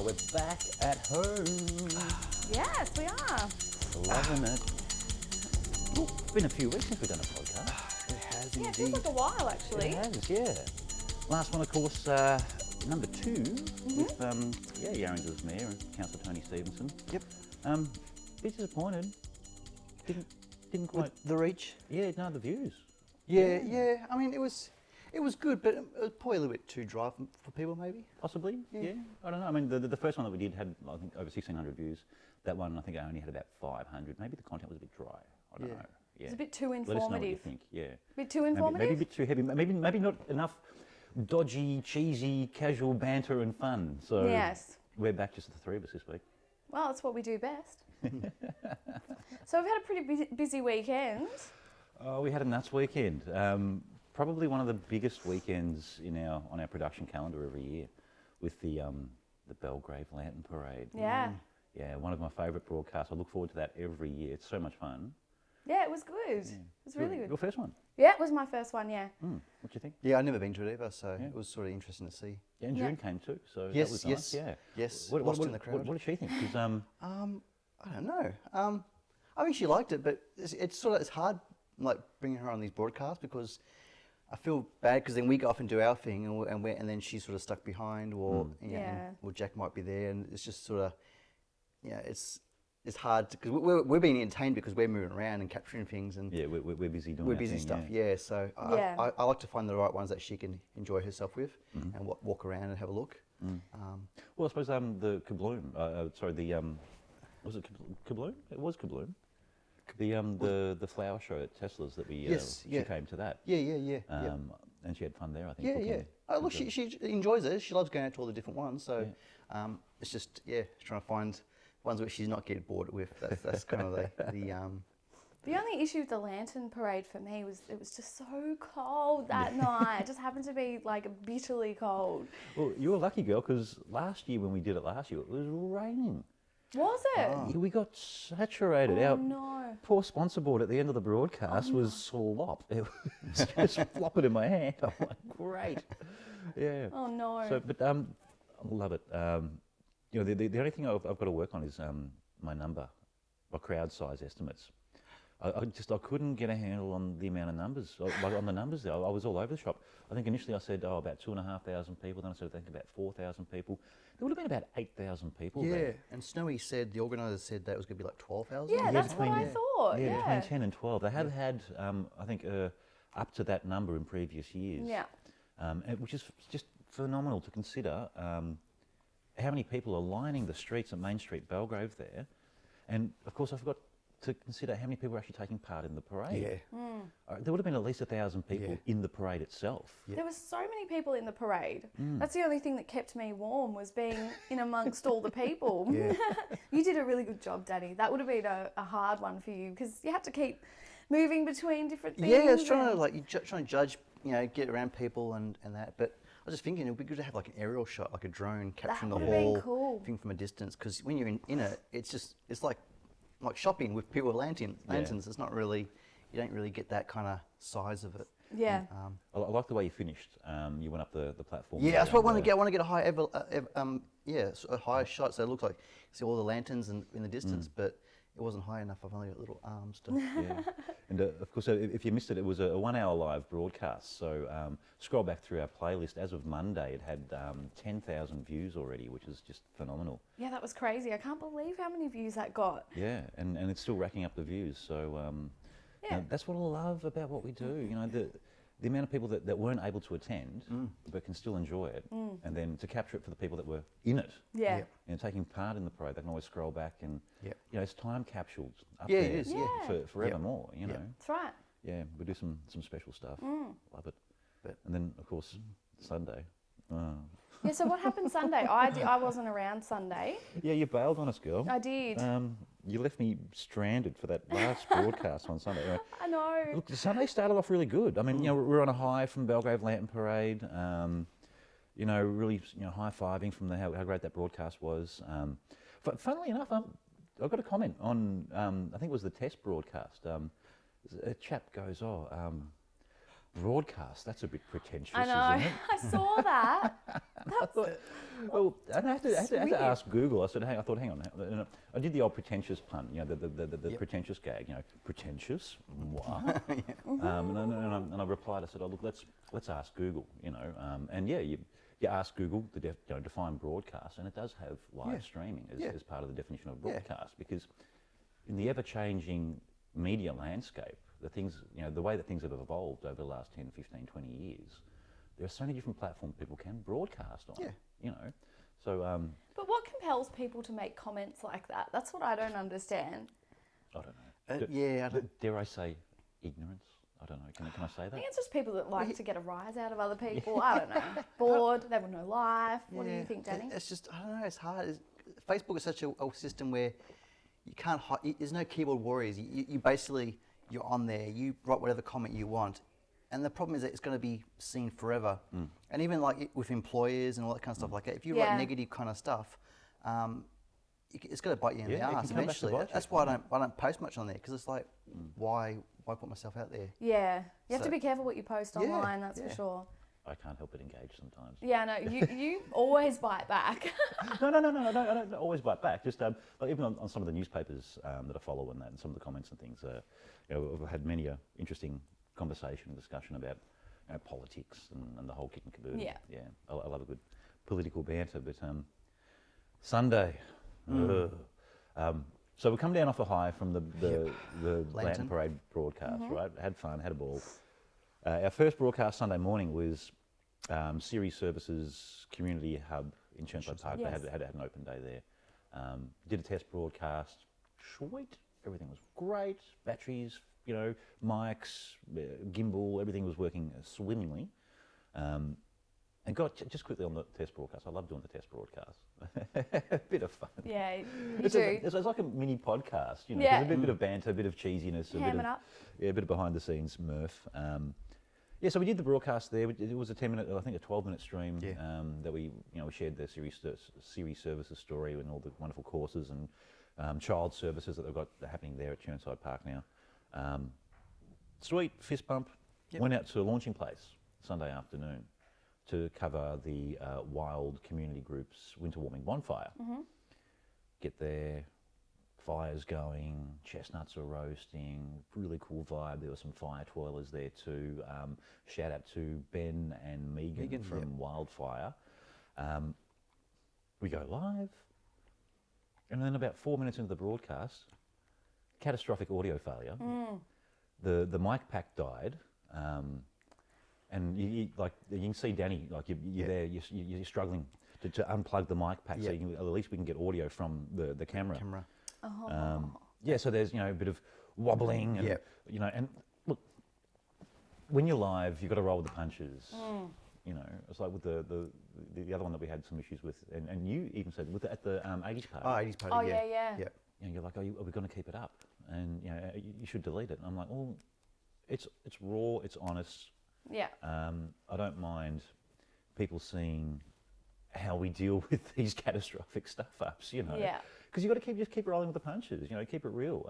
We're back at home. Yes, we are. Loving it. Ooh, it's been a few weeks since we've done a podcast. It has Yeah, it indeed. feels like a while actually. It has, yeah. Last one, of course, number 2 with Yarra as Mayor and Councillor Tony Stevenson. Yep. Bit disappointed. Didn't quite. With the reach. Yeah, no, the views. Yeah. I mean, it was good, but it was probably a little bit too dry for people, maybe. Possibly, yeah. I don't know. I mean, the first one that we did had, I think, over 1,600 views. That one, I think, I only had about 500. Maybe the content was a bit dry. I don't know. Yeah. It's a bit too Let us know what you informative. think. Yeah. A bit too informative? Maybe a bit too heavy. Maybe not enough dodgy, cheesy, casual banter and fun. So Yes. we're back just the three of us this week. Well, that's what we do best. So we've had a pretty busy weekend. We had a nuts weekend. Probably one of the biggest weekends on our production calendar every year, with the Belgrave Lantern Parade. Yeah. Yeah, one of my favourite broadcasts. I look forward to that every year. It's so much fun. Yeah, it was good. It was really good. Your first one? Yeah, it was my first one, yeah. What do you think? Yeah, I've never been to it either, so it was sort of interesting to see. Yeah, and June came too, so Yes, that was nice. yes, Yeah. yes, What, lost in the crowd. What did she think? 'Cause, I don't know. I think she liked it, but it's hard, like bringing her on these broadcasts, because I feel bad because then we go off and do our thing, and then she's sort of stuck behind, or or Jack might be there, and it's just sort of it's hard because we're being entertained because we're moving around and capturing things, and yeah, we're busy doing we're our busy thing, stuff. yeah. Yeah, so I like to find the right ones that she can enjoy herself with, and walk around and have a look. Well, I suppose the Kabloom, was it Kabloom? It was Kabloom. The flower show at Tesla's that she came to that. Yeah. And she had fun there, I think. Yeah. Oh, look, she enjoys it. She loves going out to all the different ones. So it's just trying to find ones which she's not getting bored with. That's kind of The only issue with the Lantern Parade for me was it was just so cold that night. It just happened to be like bitterly cold. Well, you were lucky, girl, because last year when we did it last year, it was raining. Was it? Yeah, we got saturated. Oh, Our no. poor sponsor board at the end of the broadcast was slop. It was just flopping in my hand. I'm like, great. Yeah. Oh, no. So, but I love it. The only thing I've got to work on is my crowd size estimates. I couldn't get a handle on the amount of numbers, on the numbers there. I was all over the shop. I think initially I said, about 2,500 people. Then I said, I think about 4,000 people. There would have been about 8,000 people there. And Snowy said, the organisers said that it was going to be like 12,000. Yeah, that's what I thought. Yeah, between 10 and 12. They have had, I think, up to that number in previous years. Yeah. Which is just phenomenal to consider how many people are lining the streets at Main Street, Belgrave there. And, of course, I forgot to consider how many people are actually taking part in the parade. Yeah. There would have been at least 1,000 people in the parade itself. Yeah. There was so many people in the parade. That's the only thing that kept me warm, was being in amongst all the people. Yeah. You did a really good job, Danny. That would have been a hard one for you because you had to keep moving between different things. Yeah, I was trying to judge, get around people and that, but I was just thinking it would be good to have like an aerial shot, like a drone capturing the would have been whole cool. thing from a distance, because when you're in it, it's like shopping with people with lanterns. It's not really, you don't really get that kind of size of it. Yeah. I like the way you finished. You went up the platform. Yeah, that's what I want to get. I want to get a high, a higher shot, so it looks like see all the lanterns in the distance, but it wasn't high enough. I've only got little arms to. Yeah. And of course, if you missed it, it was a 1 hour live broadcast. So scroll back through our playlist. As of Monday, it had 10,000 views already, which is just phenomenal. Yeah, that was crazy. I can't believe how many views that got. Yeah, and it's still racking up the views. So that's what I love about what we do. The amount of people that weren't able to attend but can still enjoy it, and then to capture it for the people that were in it. Yeah. Taking part in the parade, they can always scroll back and it's time capsules up Yeah, there it is. Yeah. for forevermore. You know. That's right. Yeah, we do some special stuff. Love it. And then of course Sunday. Yeah, so what happened Sunday? I wasn't around Sunday. Yeah, you bailed on us, girl. I did. You left me stranded for that last broadcast on Sunday. Anyway, I know. look, Sunday started off really good. I mean, we're on a high from Belgrave Lantern Parade. Really, high-fiving from how great that broadcast was. But funnily enough, I got a comment on, I think it was the test broadcast. A chap goes, broadcast. That's a bit pretentious, I know. isn't it? I saw that. I thought, well, I had to ask Google. I said, hang on. I did the old pretentious pun, the pretentious gag, pretentious? What? And I replied, I said, oh, look, let's ask Google, and you ask Google to define broadcast, and it does have live streaming as part of the definition of broadcast, because in the ever-changing media landscape, the way that things have evolved over the last 10, 15, 20 years, there are so many different platforms people can broadcast on. So. But what compels people to make comments like that? That's what I don't understand. I don't know. I don't. Dare I say ignorance? I don't know. Can I say I that? think it's just people that like to get a rise out of other people. I don't know. Bored, they have no life. What do you think, Danny? It's just, I don't know, it's hard. Facebook is such a system where you can't hide, there's no keyboard warriors. You basically, you're on there, you write whatever comment you want. And the problem is that it's going to be seen forever. And even like with employers and all that kind of stuff like that, if you write negative kind of stuff, it's going to bite you in the ass eventually. That's why I don't post much on there, because it's like, why put myself out there? Yeah, you have to be careful what you post online, that's for sure. I can't help but engage sometimes. Yeah, no, you always bite back. No, I don't always bite back. Just like even on some of the newspapers that I follow and some of the comments and things, I've had many interesting conversation and discussion about politics and the whole kit and caboodle. Yeah, I love a good political banter. But Sunday, so we come down off a high from the Lantern Parade broadcast, right? Had fun, had a ball. Our first broadcast Sunday morning was Siri Services Community Hub in Chermside Park. They had an open day there. Did a test broadcast. Sweet, everything was great. Batteries, mics, gimbal, everything was working swimmingly. And just quickly on the test broadcast, I love doing the test broadcast. A bit of fun. Yeah, It's like a mini podcast, There's a bit of banter, a bit of cheesiness, a bit of behind the scenes mirth. So we did the broadcast there. It was a 10-minute, I think a 12-minute stream that we shared the Siri Services story and all the wonderful courses and child services that they've got happening there at Chermside Park now. Sweet, fist bump. Went out to a launching place Sunday afternoon to cover the Wild Community Group's winter warming bonfire. Get there, fires going, chestnuts are roasting, really cool vibe. There were some fire twirlers there too. Shout out to Ben and Megan from Wildfire. We go live, and then about 4 minutes into the broadcast, catastrophic audio failure. The mic pack died. And you can see Danny, you're there, you're struggling to unplug the mic pack, so at least we can get audio from the camera. So there's a bit of wobbling, and and look, when you're live, you've got to roll with the punches. It's like with the other one that we had some issues with, and you even said at the 80s party. Oh, 80s party. Yeah. You're like, are we going to keep it up? And you should delete it. And I'm like, well, it's raw, it's honest. Yeah. I don't mind people seeing how we deal with these catastrophic stuff-ups, Yeah. Because you've got to keep rolling with the punches, keep it real.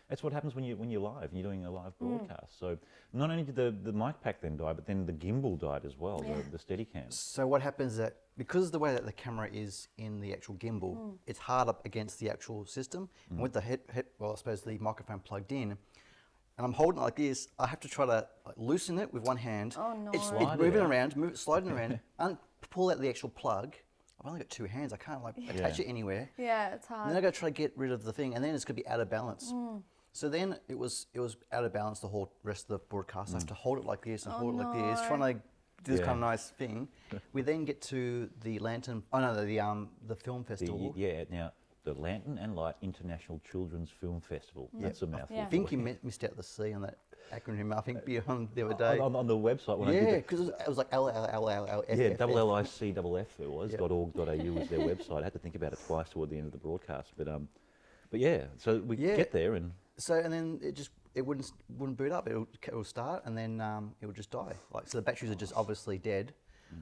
That's what happens when you're live and you're doing a live broadcast. So not only did the mic pack then die, but then the gimbal died as well, the Steadicam. So what happens is that because of the way that the camera is in the actual gimbal, it's hard up against the actual system. And with the the microphone plugged in, and I'm holding it like this, I have to try to loosen it with one hand. Oh no. It's moving around, sliding around, and pull out the actual plug. I've only got two hands, I can't attach it anywhere. Yeah, it's hard. And then I got to try to get rid of the thing, and then it's going to be out of balance. So then it was out of balance the whole rest of the broadcast. I have to hold it like this and hold it like this, trying to do this kind of nice thing. We then get to the the film festival. Now the Lantern and Light International Children's Film Festival. That's a mouthful. I think you missed out the C on that acronym. I think beyond the other day. On the website when I did it. Because it was like LLLLF. LLICFF it was, .org.au was their website. I had to think about it twice toward the end of the broadcast. But so we get there and... And then it wouldn't boot up. It will start and then it would just die. So the batteries are just obviously dead.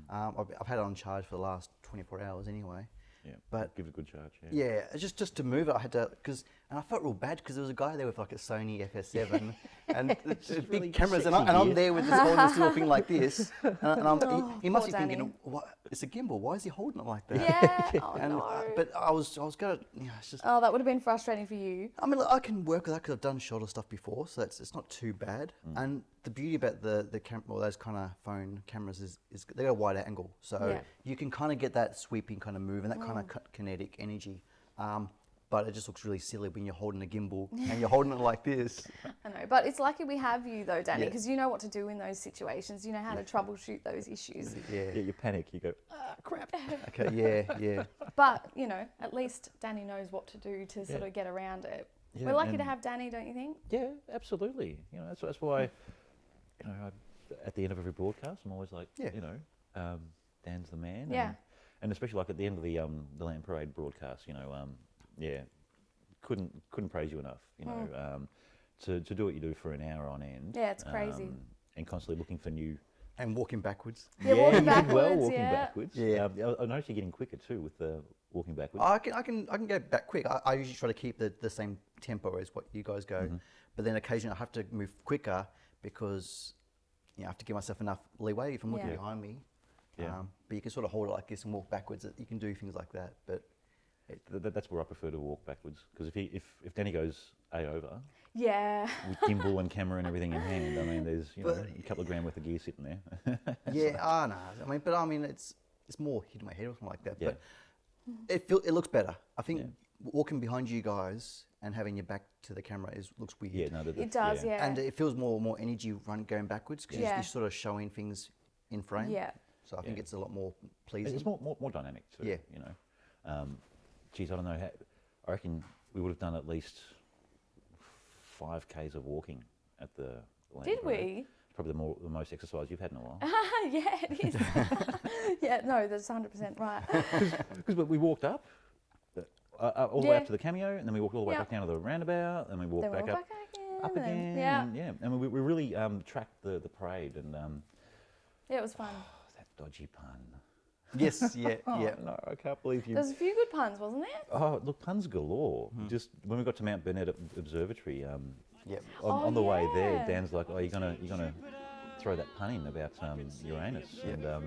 I've had it on charge for the last 24 hours anyway. Yeah, but give it a good charge. Yeah, it's just to move it, I had to, because And I felt real bad because there was a guy there with like a Sony FS7 and the big really cameras, and sexy I'm gear. there with this holding this little thing like this. He must poor be thinking, Danny. what? It's a gimbal. Why is he holding it like that? Yeah. Oh And, no. but I was gonna, it's just. Oh, that would have been frustrating for you. I mean, look, I can work with that because I've done shoulder stuff before, so it's not too bad. And the beauty about the camera, or those kind of phone cameras is they got a wide angle, so Yeah. you can kind of get that sweeping kind of move and that kind of kinetic energy. But it just looks really silly when you're holding a gimbal and you're holding it like this. I know, but it's lucky we have you though, Danny, Yeah. because you know what to do in those situations. You know how to troubleshoot those issues. Yeah. Yeah, you panic. You go, crap. Okay. Yeah. But you know, at least Danny knows what to do to sort of get around it. Yeah, We're lucky to and- have Danny, don't you think? Yeah, absolutely. You know, that's why, you know, at the end of every broadcast, I'm always like, Yeah. you know, Dan's the man. Yeah. And especially like at the end of the Land Parade broadcast, you know, yeah, couldn't praise you enough. You know, to do what you do for an hour on end. Yeah, it's crazy. And constantly looking for new. And walking backwards. Yeah, walking you did backwards. well walking yeah. backwards. Yeah. I noticed you're getting quicker too with the walking backwards. I can go back quick. I usually try to keep the same tempo as what you guys go, but then occasionally I have to move quicker because I have to give myself enough leeway if I'm looking Yeah. behind me. Yeah. But you can sort of hold it like this and walk backwards. You can do things like that. But That's where I prefer to walk backwards because if Danny goes over Yeah. with gimbal and camera and everything in hand, I mean, there's But- a couple of grand worth of gear sitting there. yeah, no. I mean, it's more hitting my head or something like that. Yeah. But it looks better. I think Yeah. walking behind you guys and having your back to the camera looks weird. Yeah, no, It does, yeah. And it feels more energy going backwards because Yeah. you're sort of showing things in frame. Yeah. So I think Yeah. it's a lot more pleasing. It's more dynamic too. Yeah. You know, geez, I don't know. I reckon we would have done at least 5Ks of walking at the Land Did Parade. we? Probably the most exercise you've had in a while. Yeah, it is. Yeah, no, that's 100% right. Because we walked up all the way Yeah. up to the cameo, and then we walked all the way Yeah. back down to the roundabout, and we walked Then we're back up and then- again. Yeah. And, yeah, and we really tracked the parade, and Yeah, it was fun. that dodgy pun. Yes, yeah, Oh, yeah. no, I can't believe you. There was a few good puns, wasn't there? Oh, look, puns galore. Hmm. Just when we got to Mount Burnett Observatory, Yep. on the way there, yeah. Dan's like, "Oh, you're gonna throw that pun in about Uranus," and oh,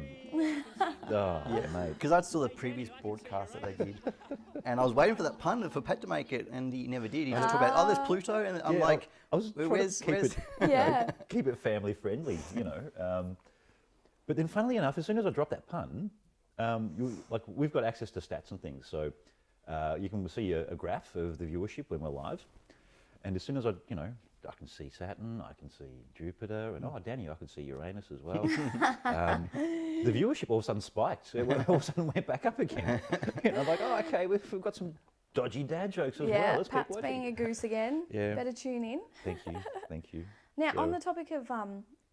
mate. Because I saw the previous broadcast that they did, and I was waiting for that pun for Pat to make it, and he never did. He just talked about, oh, there's Pluto, and I'm Yeah, like, I was trying where's, to keep where's it, Yeah. keep it family friendly, you know. But then, funnily enough, as soon as I dropped that pun, we've got access to stats and things, so you can see a graph of the viewership when we're live, and as soon as I can see Saturn, I can see Jupiter, and Danny, I can see Uranus as well. The viewership all of a sudden spiked. It all of a sudden went back up again. I'm like, oh, okay, we've got some dodgy dad jokes as well. Yeah, Let's keep Pat's watching. being a goose again. Yeah. Better tune in. Thank you. Now, So- on the topic of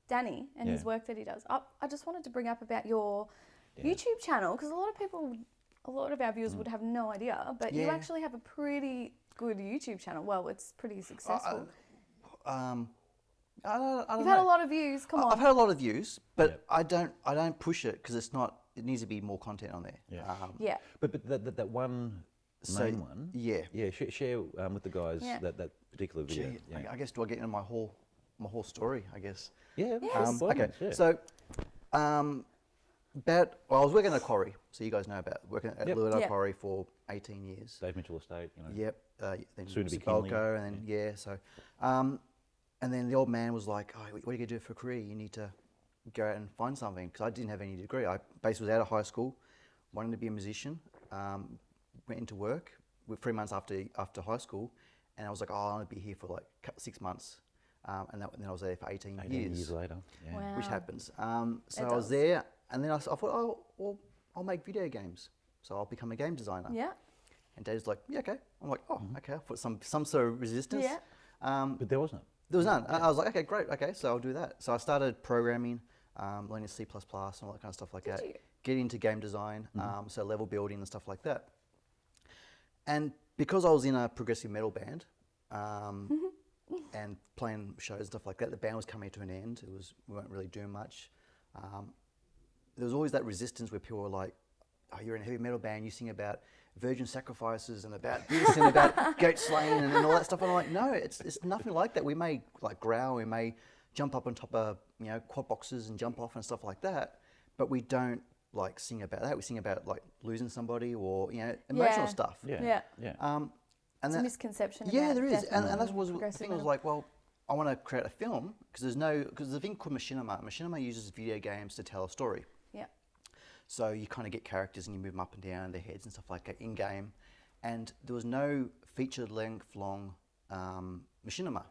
Danny and his Yeah. work that he does, I just wanted to bring up about your Yeah. YouTube channel because a lot of our viewers would have no idea, but you Yeah. actually have a pretty good YouTube channel. Well, it's pretty successful. I don't You've know. had a lot of views. Come I've on. had a lot of views, but Yep. I don't push it because it needs to be more content on there. Yeah. Yeah. But that one So, main one, yeah. share with the guys Yeah. that particular video. Gee, Yeah. I guess, do I get into my whole story, I guess? Yeah, Yes. by all Okay, means, yeah. so I was working at a quarry, so you guys know about working at Yep. Lewis Yep. Quarry for 18 years. Dave Mitchell Estate, Yep. Then Soon to be Kinley. Subalco, and then so, and then the old man was like, "Oh, what are you gonna do for a career? You need to go out and find something." Because I didn't have any degree. I basically was out of high school, wanted to be a musician. Went into work with 3 months after high school, and I was like, "Oh, I want to be here for like 6 months," and then I was there for 18 years. later. Yeah. Wow. Which happens. So It I was does. there, and then I thought, oh, well, I'll make video games. So I'll become a game designer. Yeah. And Dave's like, yeah, okay. I'm like, oh, okay. I'll put some sort of resistance. Yeah. But there wasn't. There was none. I was like, okay, great. Okay, so I'll do that. So I started programming, learning C++ and all that kind of stuff like Did that. you? Get into game design, so level building and stuff like that. And because I was in a progressive metal band, and playing shows and stuff like that, the band was coming to an end. We weren't really doing much. There was always that resistance where people were like, "Oh, you're in a heavy metal band. You sing about virgin sacrifices and about this and about goat slaying and all that stuff. And I'm like, no, it's nothing like that. We may like growl, we may jump up on top of quad boxes and jump off and stuff like that, but we don't like sing about that. We sing about like losing somebody or emotional stuff. Yeah. And It's a misconception. yeah, about there is, death and metal that was the progressive thing. I was metal. like, well, I want to create a film because there's a thing called machinima. Machinima uses video games to tell a story. Yeah. So you kind of get characters and you move them up and down their heads and stuff like that in game, and there was no feature length long machinima.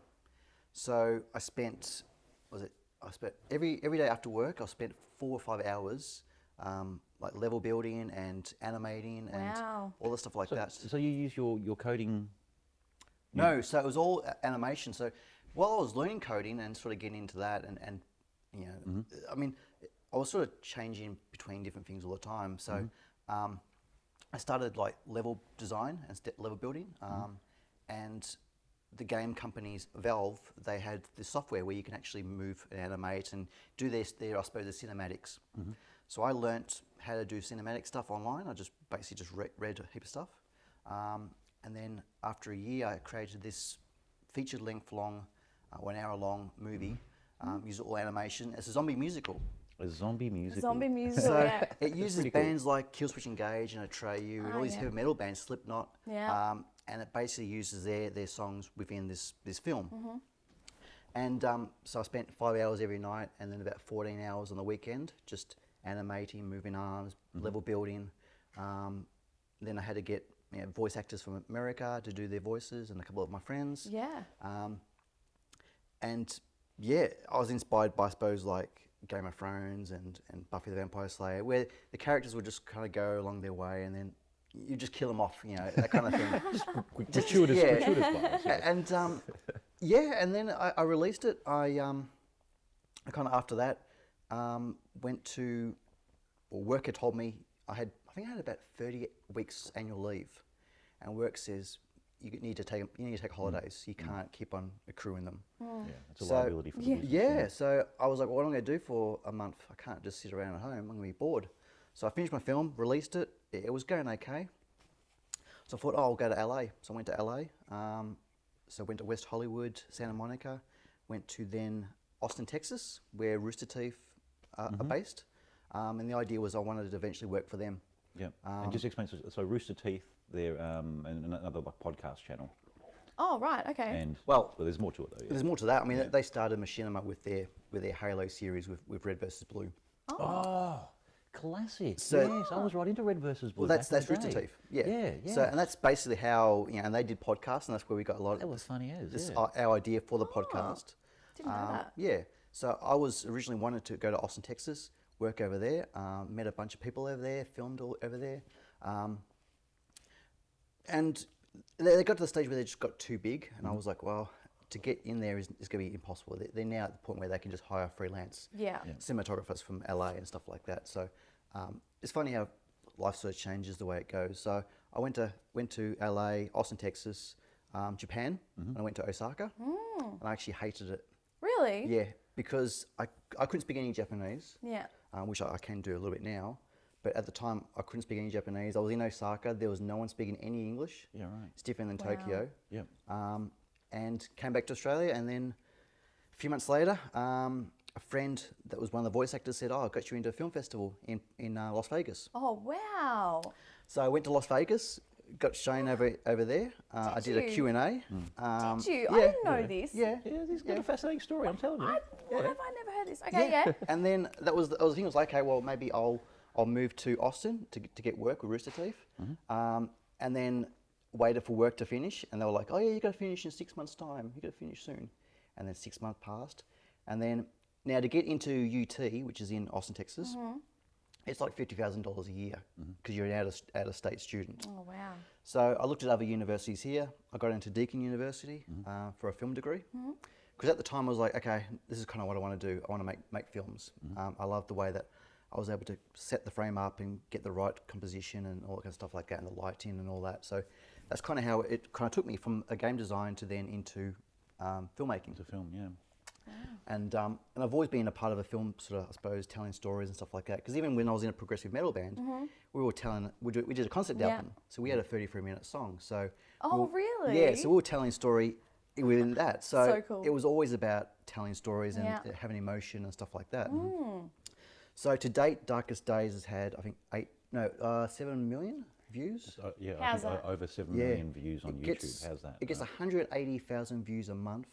So I spent every day after work I spent 4 or 5 hours like level building and animating and all the stuff like that. So you use your coding? No, so it was all animation. So while I was learning coding and sort of getting into that, and I mean, I was sort of changing between different things all the time. So I started like level design and level building, and the game companies, Valve, they had the software where you can actually move and animate and do I suppose, the cinematics. So I learnt how to do cinematic stuff online. I just basically read a heap of stuff. And then after a year, I created this featured length long, 1 hour long movie, used all animation. It's a zombie musical. A zombie musical. Zombie musical. So Yeah. it uses pretty cool. bands like Killswitch Engage and Atreyu and all these heavy metal bands, Slipknot. Yeah. And it basically uses their songs within this film. And so I spent 5 hours every night and then about 14 hours on the weekend just animating, moving arms, level building. Then I had to get voice actors from America to do their voices and a couple of my friends. Yeah. And yeah, I was inspired by, I suppose, like Game of Thrones and Buffy the Vampire Slayer, where the characters would just kind of go along their way and then you just kill them off, that kind of thing. Gratuitous violence, yeah. And and then I released it. I kind of after that went to, work had told me I think I had about 30 weeks annual leave, and work says you need to take holidays. You can't keep on accruing them. Yeah, it's a liability for the business. Yeah, so I was like, what am I going to do for a month? I can't just sit around at home. I'm going to be bored. So I finished my film, released it. It was going okay. So I thought, I'll go to LA. So I went to LA. So I went to West Hollywood, Santa Monica. Went to then Austin, Texas, where Rooster Teeth are based. And the idea was I wanted to eventually work for them. Yeah, and just explain, so Rooster Teeth, they're and another podcast channel. Oh, right. Okay. And Well, there's more to it though. Yeah. There's more to that. I mean, they started Machinima with their Halo series with Red versus Blue. Oh, classic. So- Yes, I was right into Red versus Blue. Well, that's back in the Rooster day. Teeth. Yeah. Yeah. So, and that's basically how, and they did podcasts, and that's where we got a lot That of was funny as. this, Yeah. our idea for the podcast. Didn't know that. Yeah. So I was originally wanted to go to Austin, Texas, work over there, met a bunch of people over there, filmed all over there. And they got to the stage where they just got too big, and I was like, well, to get in there is going to be impossible. They're now at the point where they can just hire freelance Yeah. cinematographers from LA and stuff like that. So it's funny how life sort of changes the way it goes. So I went to LA, Austin, Texas, Japan, and I went to Osaka, and I actually hated it. Really? Yeah, because I couldn't speak any Japanese, Yeah. which I can do a little bit now. But at the time, I couldn't speak any Japanese. I was in Osaka. There was no one speaking any English. Yeah, right. It's different than Wow. Tokyo. Yeah. And came back to Australia. And then a few months later, a friend that was one of the voice actors said, I got you into a film festival in Las Vegas. Oh, wow. So I went to Las Vegas, got shown over there. I did a you? Q&A. Did you? I yeah. didn't know this. Yeah. Yeah, this has got a fascinating story, I'm telling you. Why have I never heard this? Okay, yeah. And then that was the thing. I was like, okay, well, maybe I'll move to Austin to get work with Rooster Teeth. And then waited for work to finish. And they were like, oh, yeah, you got to finish in 6 months' time. You got to finish soon. And then 6 months passed. And then now to get into UT, which is in Austin, Texas, it's like $50,000 a year because you're an out-of-state student. Oh, wow. So I looked at other universities here. I got into Deakin University for a film degree. Because at the time I was like, okay, this is kind of what I want to do. I want to make films. I love the way that I was able to set the frame up and get the right composition and all that kind of stuff like that, and the lighting and all that. So that's kind of how it kind of took me from a game design to then into filmmaking. To film, yeah. And I've always been a part of a film, sort of, I suppose, telling stories and stuff like that. Because even when I was in a progressive metal band, we did a concept album. So we had a 33-minute song. So really? Yeah, so we were telling story within that. So cool. it was always about telling stories and having emotion and stuff like that. So to date, Darkest Days has had, I think, 7 million views. Yeah, I How's think that? over 7 million views on YouTube. How's that? It gets 180,000 views a month,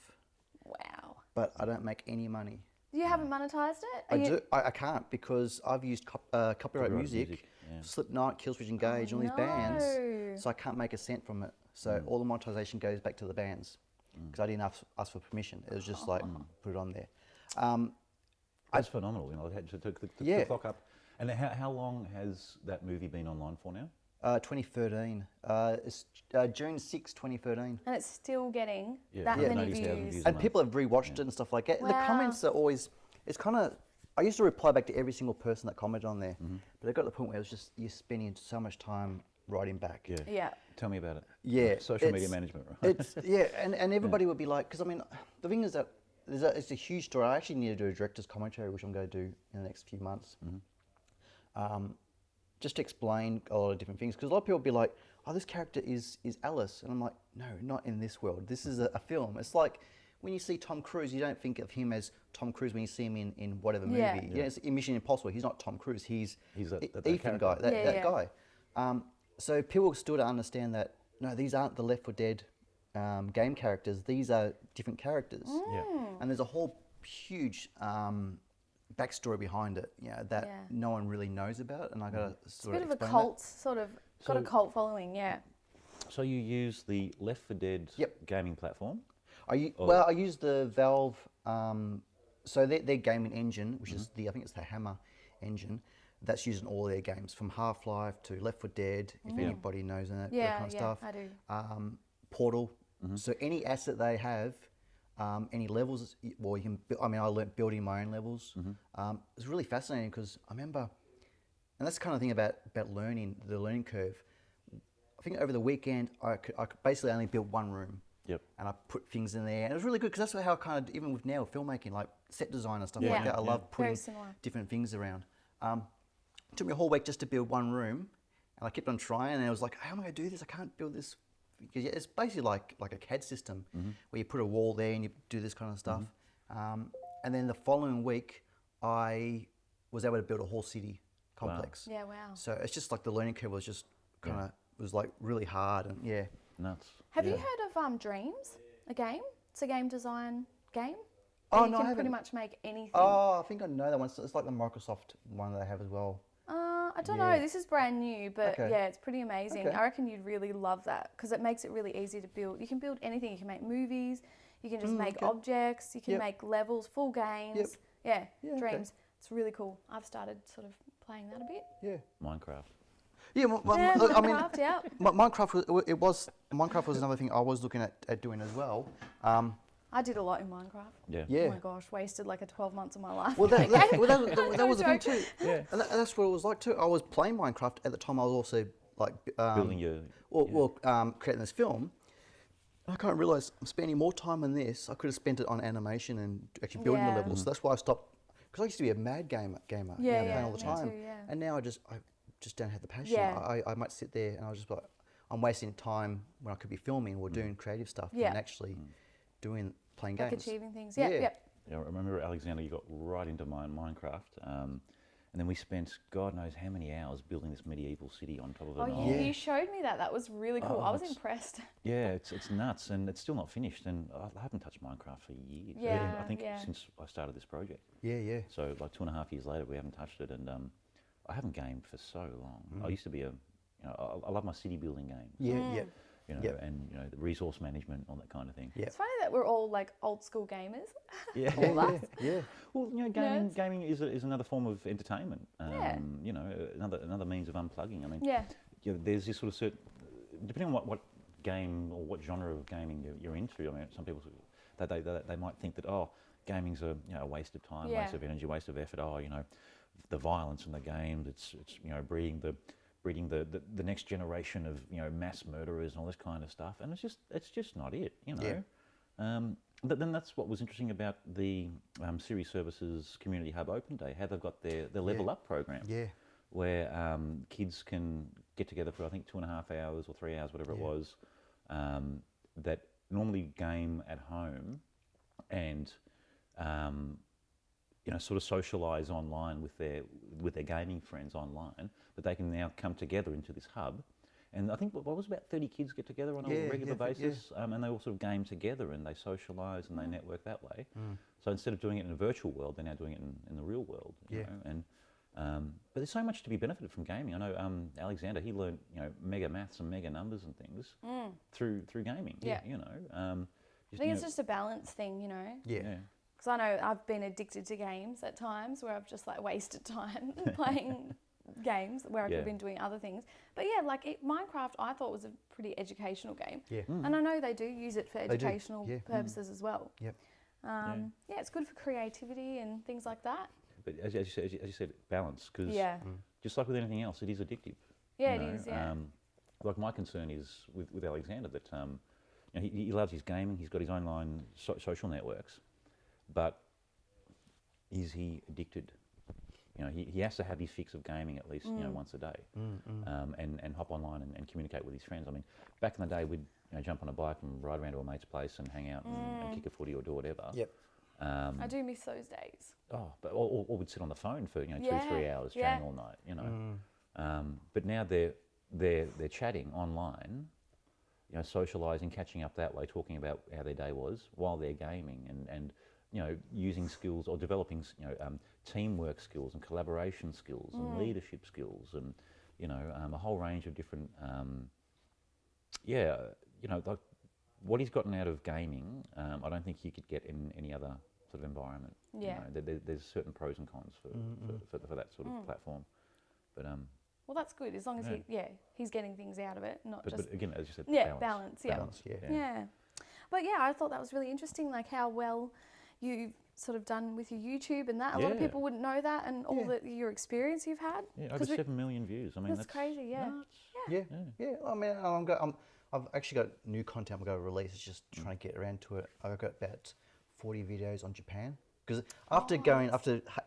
Wow. but I don't make any money. You haven't monetized it? I can't because I've used copyright music, Slipknot, Killswitch Engage, all these bands, so I can't make a cent from it. So all the monetization goes back to the bands because I didn't ask for permission. It was just like put it on there. That's phenomenal. You know, I had to clock up. And how long has that movie been online for now? 2013. It's June 6, 2013. And it's still getting that many views. And people have rewatched it and stuff like that. Wow. The comments are always, it's kind of, I used to reply back to every single person that commented on there, but it got to the point where it was just, you're spending so much time writing back. Yeah. Tell me about it. Yeah. Social media management, right? And everybody would be like, because I mean, the thing is that it's a huge story. I actually need to do a director's commentary, which I'm going to do in the next few months. Just to explain a lot of different things, because a lot of people will be like, oh, this character is Alice, and I'm like, no, not in this world. This is a film. It's like when you see Tom Cruise, you don't think of him as Tom Cruise when you see him in whatever movie. Yeah, it's in Mission Impossible. He's not Tom Cruise. He's that Ethan guy, that guy. So people still don't understand that, no, these aren't the Left 4 Dead game characters. These are different characters. And there's a whole huge backstory behind it, that no one really knows about, and I got to sort of explain that. It's a bit of a cult, sort of, got a cult following, So you use the Left 4 Dead gaming platform? I use the Valve, so their gaming engine, which is I think it's the Hammer engine, that's used in all their games, from Half-Life to Left 4 Dead, if anybody knows that kind of stuff. I do. Portal. So any asset they have, any levels, well, you can. I mean, I learnt building my own levels. It's really fascinating because I remember, and that's the kind of thing about learning, the learning curve. I think over the weekend, I could basically only build one room. And I put things in there, and it was really good because that's how I kind of, even with now filmmaking, like set design and stuff like that. I love putting different things around. It took me a whole week just to build one room, and I kept on trying, and I was like, how am I going to do this? I can't build this. Because it's basically like a CAD system where you put a wall there and you do this kind of stuff. And then the following week, I was able to build a whole city complex. Wow. Yeah, wow. So it's just like the learning curve was just kind of, was like really hard and Nuts. Have you heard of Dreams, a game? It's a game design game. Oh, you no, I can haven't. pretty much make anything. Oh, I think I know that one. It's like the Microsoft one that they have as well. I don't know, this is brand new, but it's pretty amazing. Okay. I reckon you'd really love that because it makes it really easy to build. You can build anything. You can make movies, you can just make objects, you can make levels, full games. Dreams. It's really cool. I've started sort of playing that a bit. Yeah. Minecraft. Yeah, I mean, Minecraft, Minecraft was another thing I was looking at doing as well. I did a lot in Minecraft. Yeah. Oh my gosh, wasted like 12 months of my life. Well, that was the thing too. Yeah. And that's what it was like too. I was playing Minecraft at the time. I was also like Building your... creating this film. I can't realise I'm spending more time on this. I could have spent it on animation and actually building the levels. So that's why I stopped. Because I used to be a mad gamer, playing all the time. Me too, And now I just don't have the passion. I might sit there and I was just like, I'm wasting time when I could be filming or doing creative stuff and actually playing like games. achieving things. Yeah. I remember, Alexander, you got right into Minecraft, and then we spent God knows how many hours building this medieval city on top of an island. You showed me that. That was really cool. I was impressed. Yeah, it's nuts, and it's still not finished, and I haven't touched Minecraft for years. Yeah, I think since I started this project. Yeah. So like 2.5 years later, we haven't touched it, and I haven't gamed for so long. I used to be I love my city building games. Yeah. And the resource management, all that kind of thing. It's funny that we're all like old school gamers. Yeah. Yeah. Well, gaming is another form of entertainment. Another means of unplugging. I mean, there's this sort of certain, depending on what game or what genre of gaming you're into. I mean, some people they might think that gaming's a waste of time, waste of energy, waste of effort. The violence in the games. It's breeding the next generation of mass murderers and all this kind of stuff, and it's just not it. Then that's what was interesting about the Siri Services Community Hub Open Day, how they've got their Level Up program, where kids can get together for, I think, 2.5 hours or 3 hours, whatever it was, that normally game at home and sort of socialise online with their gaming friends online, but they can now come together into this hub. And I think what was about 30 kids get together on a regular basis, and they all sort of game together and they socialise and they network that way. So instead of doing it in a virtual world, they're now doing it in the real world. You know? And but there's so much to be benefited from gaming. I know Alexander, he learned mega maths and mega numbers and things through gaming. I think it's just a balance thing, Because I know I've been addicted to games at times where I've just like wasted time playing games where I could have been doing other things. But Minecraft I thought was a pretty educational game. And I know they do use it for educational purposes as well. It's good for creativity and things like that. But as you said, balance, because just like with anything else, it is addictive. It is. Like my concern is with Alexander that he loves his gaming, he's got his online social networks, but is he addicted? He has to have his fix of gaming at least once a day, and hop online and communicate with his friends. I mean, back in the day, we'd jump on a bike and ride around to a mate's place and hang out and kick a footy or do whatever. I do miss those days. Or we'd sit on the phone for 2-3 hours chatting all night. But now they're chatting online, socialising, catching up that way, talking about how their day was while they're gaming, and using skills or developing teamwork skills and collaboration skills and leadership skills and a whole range of different like what he's gotten out of gaming, I don't think he could get in any other sort of environment. There's certain pros and cons for that sort of platform, but well, that's good as long as he's getting things out of it, not just. But again, as you said, balance. Yeah. But I thought that was really interesting, like how well you've sort of done with your YouTube and that. A lot of people wouldn't know that, and all your experience you've had. Over 7 million views. I mean, that's crazy. I mean, I've actually got new content I'm going to release. It's just trying to get around to it. I've got about 40 videos on Japan, because after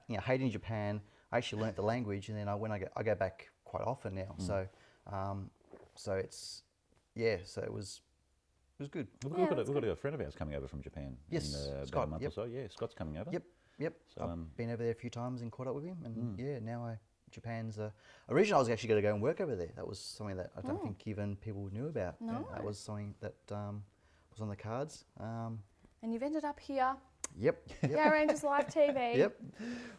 hating Japan, I actually learnt the language, and then I go back quite often now. So it's so it was good. We've got a friend of ours coming over from Japan. Yes, in Scott. about a month or so. Yeah, Scott's coming over. Yep. So I've been over there a few times and caught up with him, and now Japan's. Originally, I was actually going to go and work over there. That was something that I don't think even people knew about. No. That was something that was on the cards. And you've ended up here. Yep. Yarra Rangers Live TV. Yep.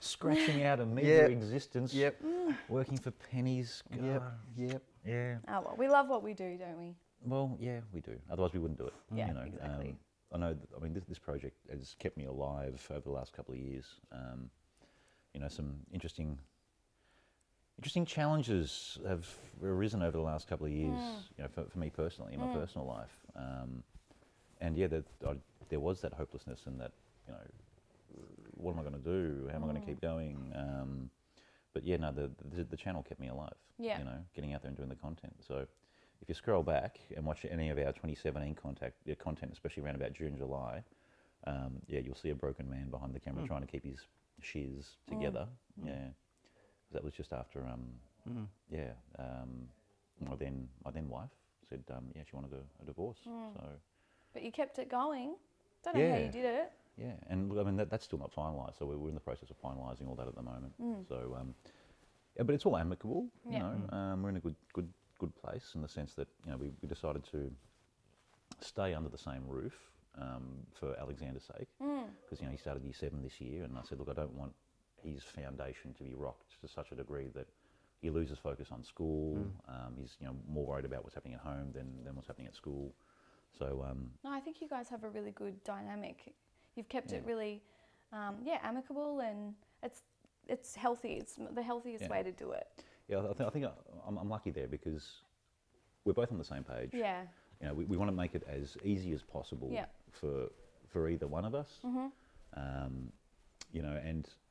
Scratching out a meagre existence. Yep. Working for pennies. God. Yep. Yeah. Oh well, we love what we do, don't we? Well, yeah, we do. Otherwise, we wouldn't do it. Yeah, exactly. I know. I mean, this project has kept me alive over the last couple of years. Some interesting challenges have arisen over the last couple of years. For me personally, in my personal life. There was that hopelessness and that, what am I going to do? How am I going to keep going? But the channel kept me alive. Yeah. Getting out there and doing the content. So if you scroll back and watch any of our 2017 content, especially around about June, July, you'll see a broken man behind the camera trying to keep his shiz together. That was just after, my then wife said, she wanted a divorce. So. But you kept it going. Don't know how you did it. Yeah, and I mean that's still not finalised, so we're in the process of finalising all that at the moment. So, but it's all amicable. We're in a good place in the sense that we decided to stay under the same roof for Alexander's sake, because he started year 7 this year, and I said, look, I don't want his foundation to be rocked to such a degree that he loses focus on school. He's more worried about what's happening at home than what's happening at school. So no, I think you guys have a really good dynamic. You've kept it really, amicable, and it's healthy. It's the healthiest way to do it. Yeah, I think I'm lucky there because we're both on the same page. Yeah. We want to make it as easy as possible for either one of us. And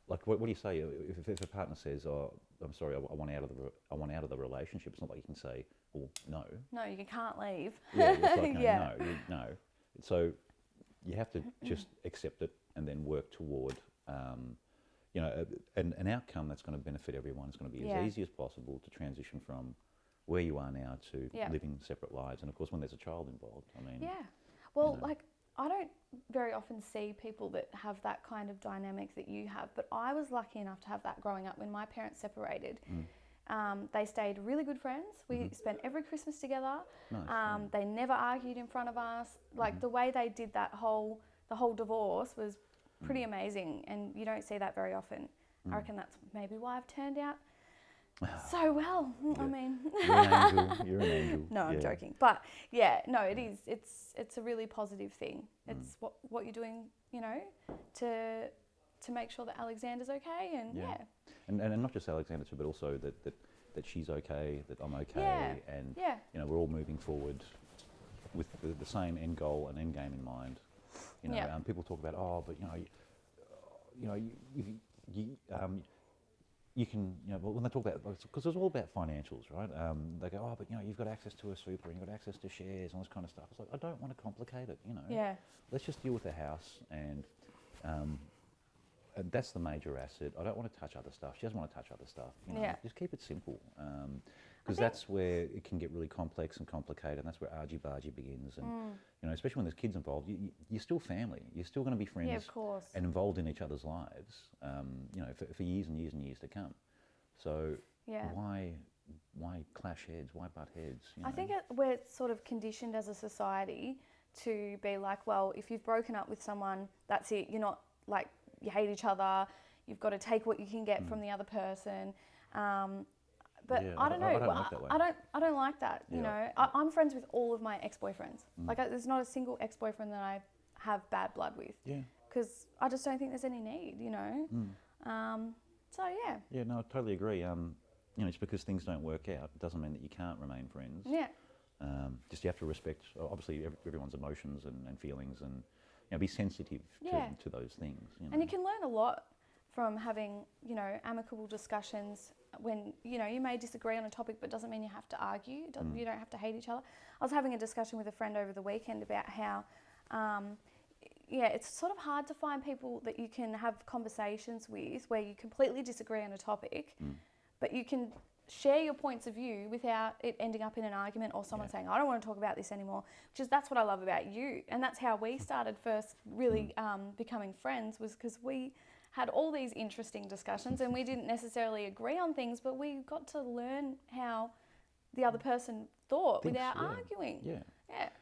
like, what do you say if a partner says, "Oh, I'm sorry, I want out of the relationship"? It's not like you can say, "Well, no." No, you can't leave. Yeah, it's like, no. So, you have to just accept it and then work toward, an outcome that's going to benefit everyone. It's going to be as easy as possible to transition from where you are now to living separate lives. And of course, when there's a child involved, I mean... Yeah. Well, I don't very often see people that have that kind of dynamic that you have, but I was lucky enough to have that growing up. When my parents separated, they stayed really good friends. We spent every Christmas together. Nice, They never argued in front of us. Like the way they did the whole divorce was pretty amazing, and you don't see that very often. I reckon that's maybe why I've turned out so well. I mean, You're an angel. You're an angel. No, I'm joking. But yeah, no, it is. It's a really positive thing. It's what you're doing, to make sure that Alexander's okay, and And not just Alexander too, but also that she's okay, that I'm okay, and we're all moving forward with the same end goal and end game in mind. People talk about you can, when they talk about, because it's all about financials, right? They go, but you've got access to a super, and you've got access to shares and all this kind of stuff. It's like, I don't want to complicate it, Yeah. Let's just deal with the house, and that's the major asset. I don't want to touch other stuff. She doesn't want to touch other stuff. Just keep it simple, because that's where it can get really complex and complicated, and that's where argy-bargy begins. And especially when there's kids involved, you're still family. You're still going to be friends, of course, and involved in each other's lives, for years and years and years to come. So why clash heads? Why butt heads? I think we're sort of conditioned as a society to be like, well, if you've broken up with someone, that's it. You're not like, you hate each other. You've got to take what you can get from the other person. But I don't know. I don't like that way. I don't like that. I'm friends with all of my ex-boyfriends. There's not a single ex-boyfriend that I have bad blood with. Yeah. Because I just don't think there's any need. So yeah. Yeah. No, I totally agree. It's because things don't work out, it doesn't mean that you can't remain friends. Yeah. Just you have to respect, obviously, everyone's emotions and feelings, and be sensitive to those things. And you can learn a lot from having, amicable discussions when, you may disagree on a topic, but doesn't mean you have to argue. You don't have to hate each other. I was having a discussion with a friend over the weekend about how, it's sort of hard to find people that you can have conversations with where you completely disagree on a topic, but you can share your points of view without it ending up in an argument or someone saying, I don't want to talk about this anymore, that's what I love about you. And that's how we started first really becoming friends, was because we had all these interesting discussions and we didn't necessarily agree on things, but we got to learn how the other person thought without arguing. Yeah.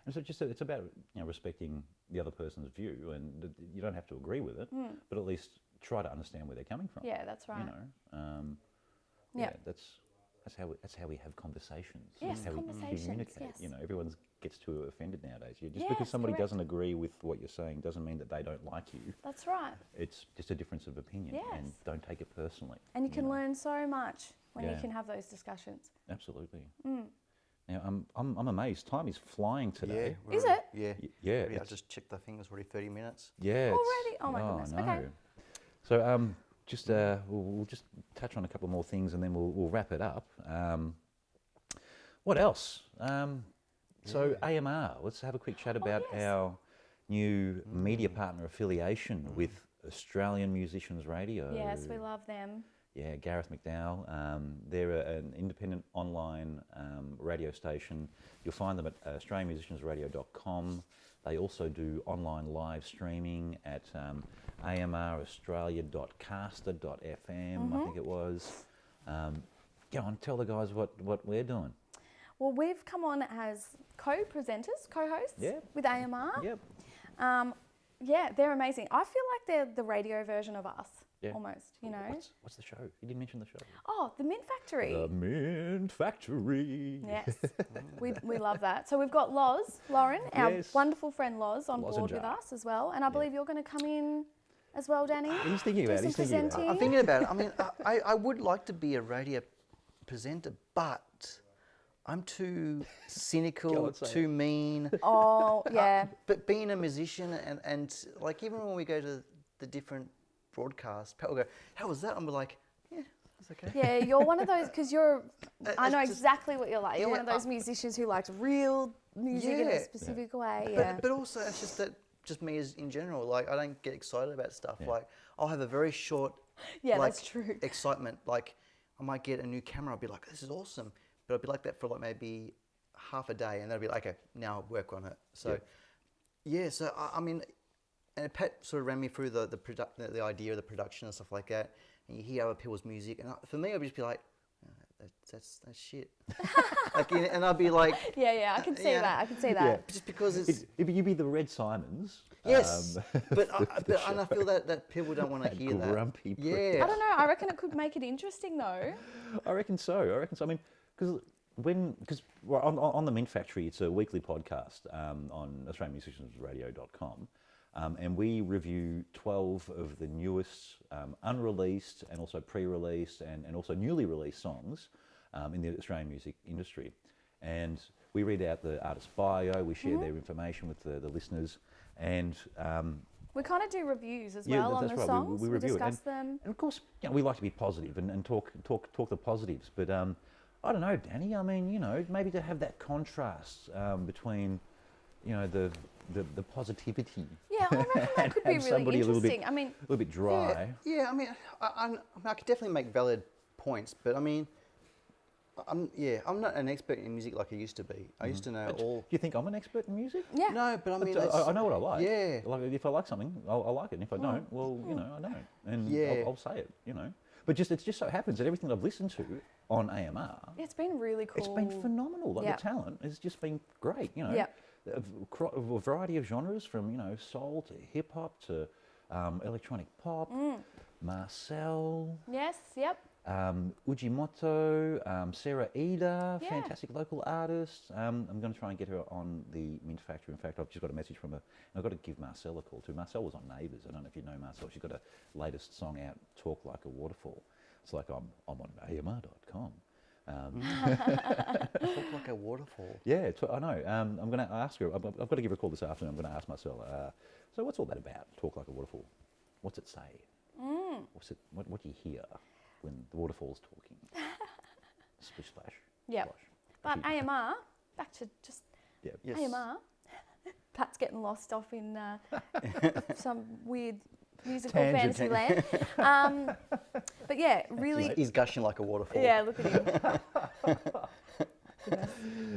And so it's about respecting the other person's view, and you don't have to agree with it, but at least try to understand where they're coming from. Yeah, that's right. That's how we have conversations. Yes, that's how conversations, we communicate. yes. Everyone gets too offended nowadays. Just because somebody doesn't agree with what you're saying doesn't mean that they don't like you. That's right. It's just a difference of opinion, and don't take it personally. And you can learn so much when you can have those discussions. Absolutely. Now, I'm amazed. Time is flying today. Yeah, is it? Yeah. Yeah. I just checked. I think it was already 30 minutes. Yeah. Already? Oh my goodness. No. Okay. So we'll just touch on a couple more things, and then we'll wrap it up. What else? So AMR. Let's have a quick chat about our new media partner affiliation with Australian Musicians Radio. Yes, we love them. Yeah, Gareth McDowell. They're an independent online radio station. You'll find them at australianmusiciansradio.com. They also do online live streaming at amraustralia.caster.fm, I think it was. Go on, tell the guys what we're doing. Well, we've come on as co-presenters, co-hosts with AMR. Yep. They're amazing. I feel like they're the radio version of us, almost, What's the show? You didn't mention the show. Oh, The Mint Factory. The Mint Factory. Yes, we love that. So we've got Lauren, our wonderful friend Loz, on board with us as well. And I believe you're going to come in as well, Danny. He's thinking about it. I'm thinking about it. I mean, I would like to be a radio presenter, but I'm too cynical, too mean. Oh, yeah. But being a musician and like even when we go to the different broadcasts, people go, how was that? I'm like, yeah, it's okay. Yeah, you're one of those, because I know exactly what you're like. You're one of those musicians who likes real music in a specific way. But also it's just that just me as in general. Like, I don't get excited about stuff. Like, I'll have a very short, that's true. excitement. Like, I might get a new camera. I'll be like, this is awesome. But I'll be like that for like maybe half a day, and then I'll be like, okay, now I'll work on it. So, so I mean, and Pat sort of ran me through the idea of the production and stuff like that. And you hear other people's music, and for me, I'd just be like, that's shit. Like, and I'd be like, I can see that. I can see that. Just because you'd be the Red Simons. Yes, but I feel that people don't want to hear that. Grumpy. I don't know. I reckon it could make it interesting though. I reckon so. I mean, because on the Mint Factory, it's a weekly podcast on AustralianMusiciansRadio.com. And we review 12 of the newest unreleased and also pre-released and also newly released songs in the Australian music industry. And we read out the artist's bio, we share their information with the listeners, and we kind of do reviews as well on the songs. We review discuss them. And of course, we like to be positive and talk the positives. But I don't know, Danny, I mean, maybe to have that contrast between, the positivity. Yeah, I reckon that could be really interesting. I mean, a little bit dry. Yeah, I mean, I could definitely make valid points, but I mean, I'm not an expert in music like I used to be. I used to know all. Do you think I'm an expert in music? Yeah. No, but I mean, I know what I like. Yeah. Like if I like something, I'll like it. And if I don't, well, I don't, and I'll say it. But it just so happens that everything I've listened to on AMR, it's been really cool. It's been phenomenal. Like the talent has just been great. A variety of genres from soul to hip hop to electronic pop. Marcel. Yes. Yep. Ujimoto, Sarah Ida, fantastic local artist. I'm going to try and get her on the Mint Factory. In fact, I've just got a message from her. And I've got to give Marcel a call too. Marcel was on Neighbours. I don't know if you know Marcel. She's got a latest song out, Talk Like a Waterfall. It's like I'm on AMR.com. Talk like a waterfall. Yeah, I know. I'm going to ask her. I've got to give her a call this afternoon. I'm going to ask Marcel. So what's all that about? Talk Like a Waterfall. What's it say? What do you hear when the waterfall's talking? Splish splash. Yeah. But AMR, back to just AMR. Pat's getting lost off in some weird musical fantasy land. But yeah, really. He's gushing like a waterfall. Yeah, look at him.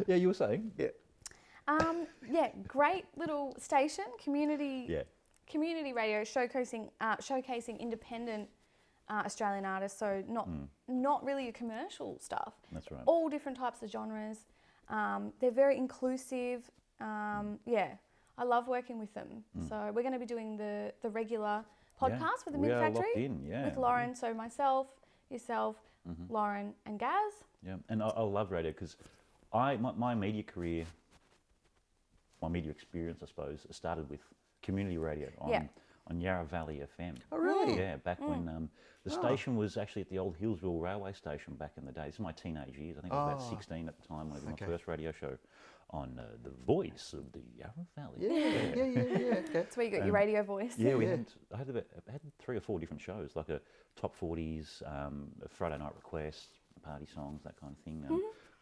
Yeah, you were saying? Yeah, great little station, community radio showcasing independent Australian artists, so not really a commercial stuff. That's right. All different types of genres. They're very inclusive. I love working with them. So we're going to be doing the regular podcast with the Mint Factory with Lauren. So myself, yourself, Lauren, and Gaz. Yeah, and I love radio because my media career, my media experience, I suppose, started with community radio on Yarra Valley FM. Oh, really? Yeah, back when the station was actually at the old Hillsville railway station back in the day. This is my teenage years. I think I was about 16 at the time when I did my first radio show on the voice of the Yarra Valley. Yeah. Okay. That's where you got your radio voice. Yeah, I had 3 or 4 different shows, like a top 40s, a Friday night request, party songs, that kind of thing.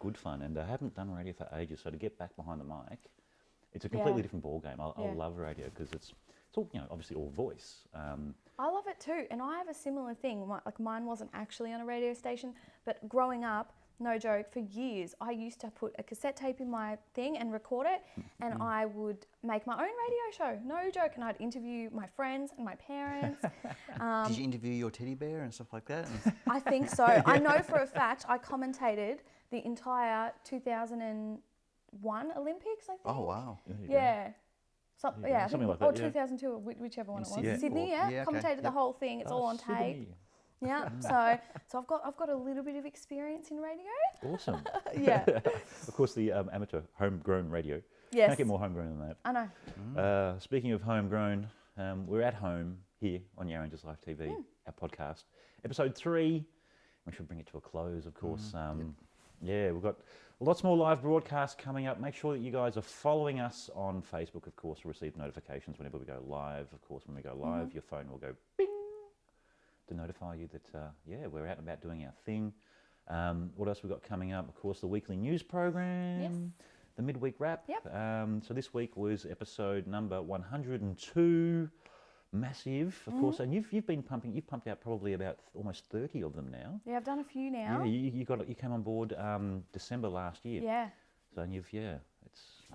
Good fun. And I haven't done radio for ages, so to get back behind the mic, it's a completely different ball game. I love radio because it's all, obviously all voice. I love it too, and I have a similar thing. Like mine wasn't actually on a radio station, but growing up, no joke, for years, I used to put a cassette tape in my thing and record it, and I would make my own radio show. No joke, and I'd interview my friends and my parents. Did you interview your teddy bear and stuff like that? I think so. I know for a fact I commentated the entire 2001 Olympics, I think. Oh, wow. Yeah. Something like that, or 2002, or whichever one it was. Sydney, commentated the whole thing. It's all on tape. Yeah, so I've got a little bit of experience in radio. Awesome. Yeah. Of course, the amateur homegrown radio. Yes. Can't get more homegrown than that. I know. Speaking of homegrown, we're at home here on Yarra Angels Live TV, our podcast, episode 3. We should bring it to a close, of course. Yeah, we've got lots more live broadcasts coming up. Make sure that you guys are following us on Facebook, of course, to receive notifications whenever we go live. Of course, when we go live, your phone will go bing to notify you that, we're out and about doing our thing. What else we've got coming up? Of course, the weekly news program. the midweek wrap. Yep. So this week was episode number 102. Massive, of course, and you've pumped out probably about almost 30 of them now. Yeah, I've done a few now. Yeah, you came on board December last year. Yeah. So and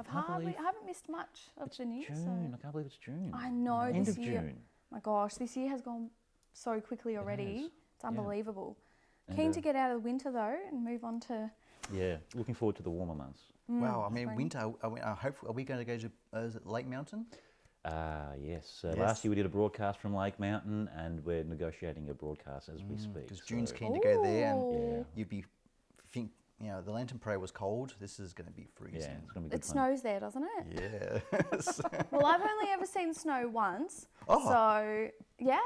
I haven't missed much of the news. June. So. I can't believe it's June. I know. End this of year, June. My gosh, this year has gone so quickly already. has. It's unbelievable. And, Keen to get out of the winter though and move on to. Yeah, looking forward to the warmer months. Wow, I mean, spring. winter. Hopefully, are we going to go to is it Lake Mountain? Yes. Yes. Last year we did a broadcast from Lake Mountain, and we're negotiating a broadcast as we speak. Because June's so- keen to go there, and Ooh. you'd be the Lantern Parade was cold. This is going to be freezing. Yeah, it's going to be good It fun. snows there, doesn't it? Yes. Well, I've only ever seen snow once. Oh. So yeah,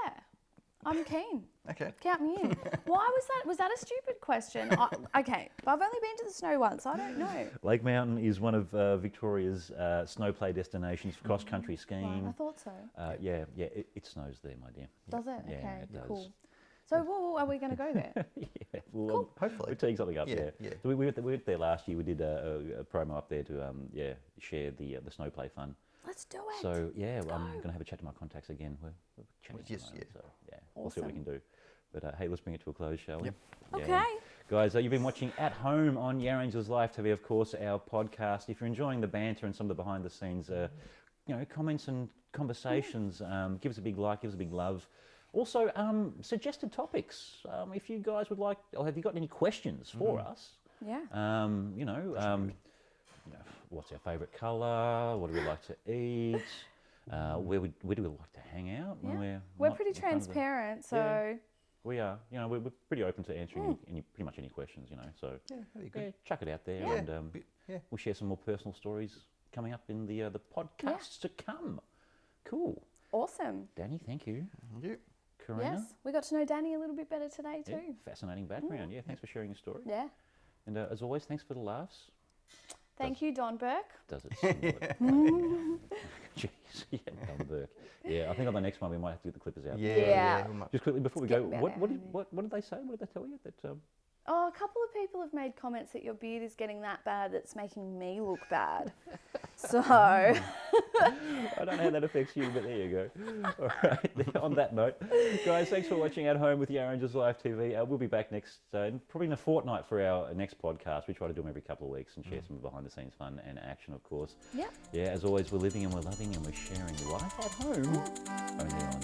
I'm keen. Okay. Count me in. Why was that? Was that a stupid question? Okay, but I've only been to the snow once. I don't know. Lake Mountain is one of Victoria's snow play destinations for cross-country skiing. Right, I thought so. It snows there, my dear. Does it? Yeah, Okay, it does. Cool. So, are we going to go there? Yeah, well, Hopefully. we're teeing something up. Yeah, Yeah. yeah. So we went there last year. We did a promo up there to share the snow play fun. Let's do it. So yeah, Go. I'm going to have a chat to my contacts again. We're chatting. Yes, at the moment, yeah. So yeah, we'll see what we Awesome. can do. But hey, let's bring it to a close, shall we? Yep. Yeah. Okay. Guys, you've been watching At Home on Yarra Angels Live TV, of course, our podcast. If you're enjoying the banter and some of the behind the scenes, comments and conversations, give us a big like, give us a big love. Also, suggested topics. If you guys would like, or have you got any questions for us? Yeah. What's our favourite colour? What do we like to eat? Where do we like to hang out when We're not pretty in front of the- transparent, so Yeah. We are. We're pretty open to answering pretty much any questions. So Yeah, that'd be yeah, good. chuck it out there, Yeah. and Yeah. we'll share some more personal stories coming up in the podcasts to come. Cool, awesome. Danny. Thank you. Yeah. Karina. Yes, we got to know Danny a little bit better today Yeah, too. fascinating background. Yeah, thanks for sharing your story. Yeah. And as always, thanks for the laughs. Thank you, Don Burke. Does it? Somewhat. Jeez, yeah, Don Burke. Yeah, I think on the next one we might have to get the clippers out. Yeah. Yeah. we might- Just quickly before we Let's go, get what about what it, did, what did they say? What did they tell you? That Oh, a couple of people have made comments that your beard is getting that bad that's making me look bad. So, I don't know how that affects you, but there you go. All right. On that note, guys, thanks for watching At Home with Yarra Angels Live TV. We'll be back next, probably in a fortnight for our next podcast. We try to do them every couple of weeks and share some behind-the-scenes fun and action, of course. yep. Yeah, as always, we're living and we're loving and we're sharing life at home only on